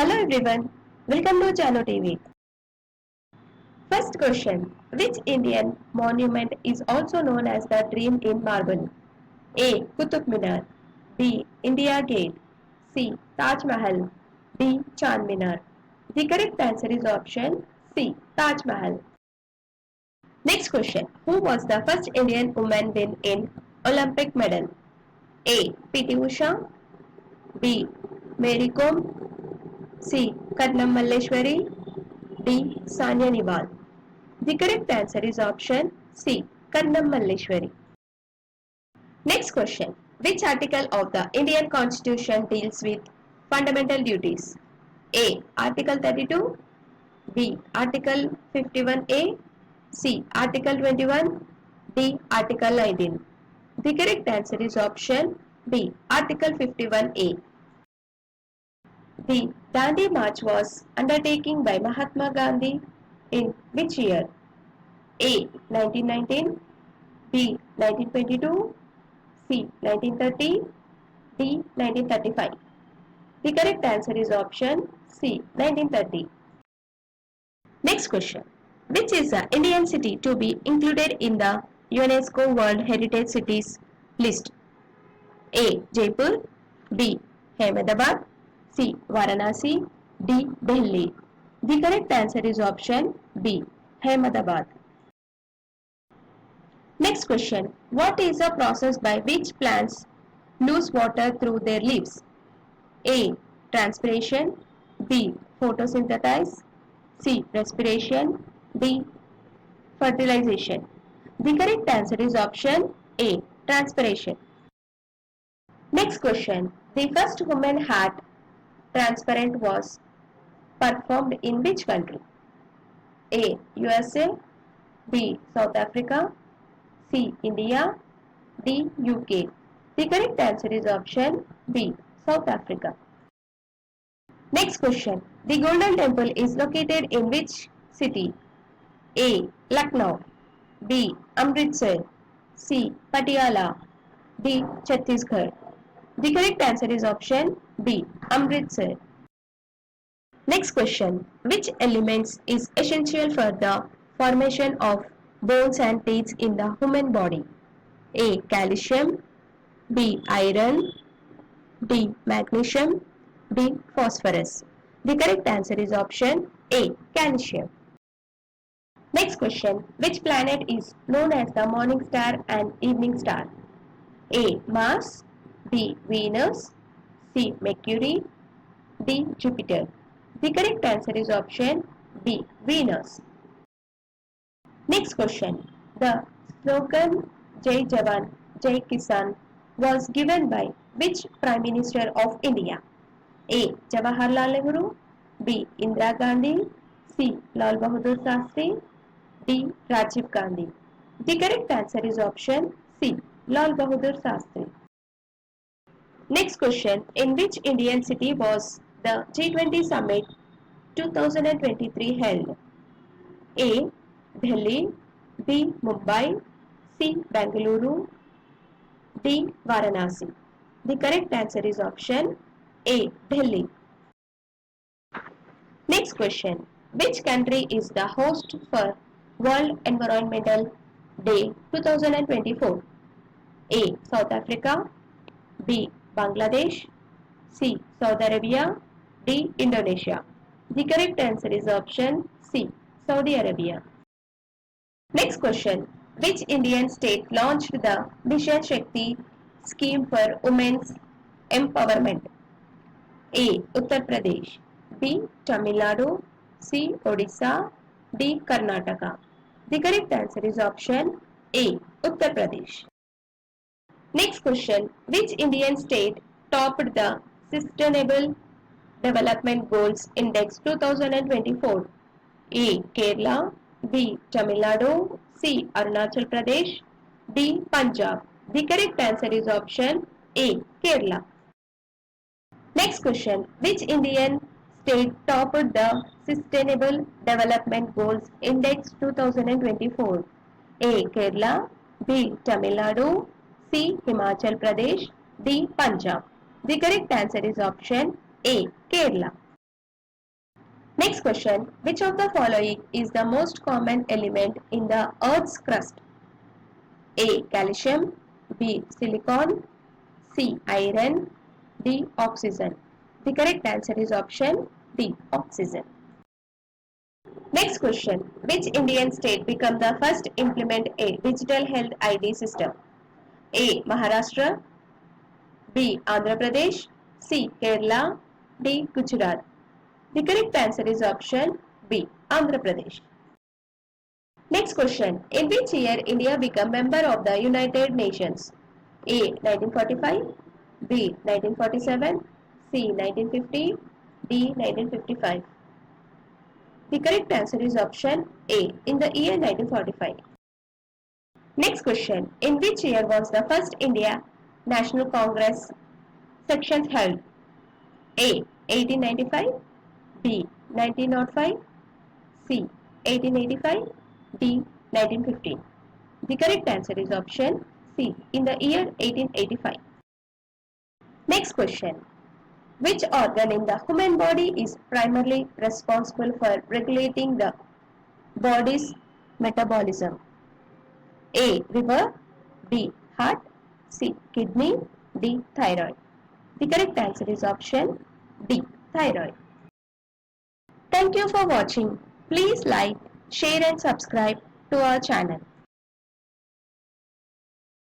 Hello everyone, welcome to Chano TV. First question, which Indian monument is also known as the Dream in Marble? A. Qutub Minar, B. India Gate, C. Taj Mahal, D. Chand Minar. The correct answer is option C. Taj Mahal. Next question, who was the first Indian woman win in Olympic medal? A. P.T. Usha, B. Mary Kom, C. Karnam Malleshwari, D. Sania Newal. The correct answer is option C. Karnam Malleshwari. Next question. Which article of the Indian Constitution deals with fundamental duties? A. Article 32, B. Article 51A, C. Article 21, D. Article 19. The correct answer is option B. Article 51A. The Dandi March was undertaken by Mahatma Gandhi in which year? A. 1919, B. 1922, C. 1930, D. 1935. The correct answer is option C. 1930. Next question. Which is the Indian city to be included in the UNESCO World Heritage Cities list? A. Jaipur, B. Ahmedabad, C. Varanasi, D. Delhi. The correct answer is option B. Ahmedabad. Next question. What is the process by which plants lose water through their leaves? A. Transpiration, B. Photosynthesis, C. Respiration, D. Fertilization. The correct answer is option A. Transpiration. Next question. The first woman hat transparent was performed in which country? A. USA, B. South Africa, C. India, D. UK. The correct answer is option B. South Africa. Next question. The Golden Temple is located in which city? A. Lucknow, B. Amritsar, C. Patiala, D. Chhattisgarh. The correct answer is option B. Amritsar. Next question. Which elements is essential for the formation of bones and teeth in the human body? A. Calcium, B. Iron, D. Magnesium, D. Phosphorus. The correct answer is option A. Calcium. Next question. Which planet is known as the morning star and evening star? A. Mars, B. Venus, C. Mercury, D. Jupiter. The correct answer is option B. Venus. Next question. The slogan Jai Jawan, Jai Kisan was given by which Prime Minister of India? A. Jawaharlal Nehru, B. Indira Gandhi, C. Lal Bahadur Shastri, D. Rajiv Gandhi. The correct answer is option C. Lal Bahadur Shastri. Next question. In which Indian city was the G20 Summit 2023 held? A. Delhi, B. Mumbai, C. Bengaluru, D. Varanasi. The correct answer is option A. Delhi. Next question. Which country is the host for World Environmental Day 2024? A. South Africa, B. Bangladesh, C. Saudi Arabia, D. Indonesia. The correct answer is option C. Saudi Arabia. Next question. Which Indian state launched the Mission Shakti scheme for women's empowerment? A. Uttar Pradesh, B. Tamil Nadu, C. Odisha, D. Karnataka. The correct answer is option A. Uttar Pradesh. Next question. Which Indian state topped the Sustainable Development Goals Index 2024? A. Kerala, B. Tamil Nadu, C. Arunachal Pradesh, D. Punjab. The correct answer is option A. Kerala. Next question. Which Indian state topped the Sustainable Development Goals Index 2024? A. Kerala, B. Tamil Nadu, C. Himachal Pradesh, D. Punjab. The correct answer is option A. Kerala. Next question. Which of the following is the most common element in the Earth's crust? A. Calcium. B. Silicon. C. Iron. D. Oxygen. The correct answer is option D. Oxygen. Next question. Which Indian state became the first to implement a digital health ID system? A. Maharashtra. B. Andhra Pradesh. C. Kerala. D. Gujarat. The correct answer is option B. Andhra Pradesh. Next question. In which year India became member of the United Nations? A. 1945. B. 1947. C. 1950. D. 1955. The correct answer is option A. In the year 1945. Next question. In which year was the first India National Congress sections held? A. 1895. B. 1905. C. 1885. D. 1915. The correct answer is option C. In the year 1885. Next question. Which organ in the human body is primarily responsible for regulating the body's metabolism? A. Liver. B. Heart. C. Kidney. D. Thyroid. The correct answer is option D. Thyroid. Thank you for watching. Please like, share and subscribe to our channel.